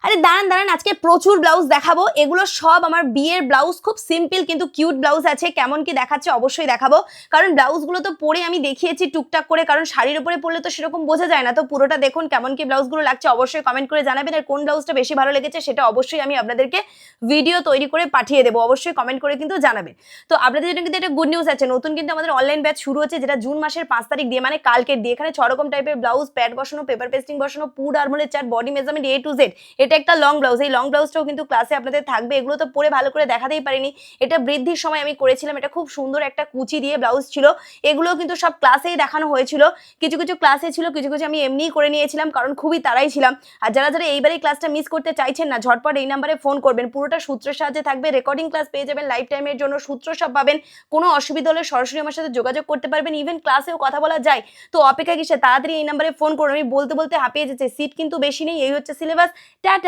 আরে দাঁড়ান দাঁড়ান, আজকে প্রচুর ব্লাউজ দেখাবো। এগুলো সব আমার বিয়ের ব্লাউজ, খুব সিম্পল কিন্তু কিউট ব্লাউজ আছে। কেমন কি দেখাচ্ছে অবশ্যই দেখাবো, কারণ ব্লাউজগুলো তো পরে আমি দেখিয়েছি টুকটাক করে, কারণ শাড়ির উপরে পরলে তো সেরকম বোঝা যায় না। তো পুরোটা দেখুন কেমন কি ব্লাউজগুলো লাগছে, অবশ্যই কমেন্ট করে জানাবেন। আর কোন ব্লাউজটা বেশি ভালো লেগেছে সেটা অবশ্যই আমি আপনাদেরকে ভিডিও তৈরি করে পাঠিয়ে দেবো, অবশ্যই কমেন্ট করে কিন্তু জানাবেন। তো আপনাদের জন্য কিন্তু একটা গুড নিউজ আছে, নতুন কিন্তু আমাদের অনলাইন ব্যাচ শুরু হচ্ছে, যেটা জুন মাসের 5 তারিখ দিয়ে, মানে কালকের দিয়ে। এখানে 6 রকম টাইপের ব্লাউজ, প্যাড বসানো, পেপার পেস্টিং বসানো, পুড আরমোলের chart, body measurement A to Z। এটা একটা লং ব্লাউজ, এই লং ব্লাউজটাও কিন্তু ক্লাসে আপনাদের থাকবে। এগুলো তো পরে ভালো করে দেখাতেই পারিনি, এটা বৃদ্ধির সময় আমি করেছিলাম। এটা খুব সুন্দর একটা কুচি দিয়ে ব্লাউজ ছিল। এগুলো কিন্তু সব ক্লাসেই দেখানো হয়েছিল, কিছু কিছু ক্লাসে ছিল, কিছু কিছু আমি এমনিই করে নিয়েছিলাম, কারণ খুবই তাড়াই ছিলাম। আর যারা যারা এইবারই ক্লাসটা মিস করতে চাইছেন না, ঝটপট এই নাম্বারে ফোন করবেন। পুরোটা সূত্রের সাহায্যে থাকবে, রেকর্ডিং ক্লাস পেয়ে যাবেন লাইফ টাইমের জন্য, সূত্র সব পাবেন। কোনো অসুবিধা হলে সরাসরি আমার সাথে যোগাযোগ করতে পারবেন, ইভেন ক্লাসেও কথা বলা যায়। তো অপেক্ষা কিসে, তাড়াতাড়ি এই নাম্বারে ফোন করুন। আমি বলতে বলতে হাঁপিয়ে যাচ্ছে, সিট কিন্তু বেশি নেই, এই হচ্ছে সিলেবাস। টাটা।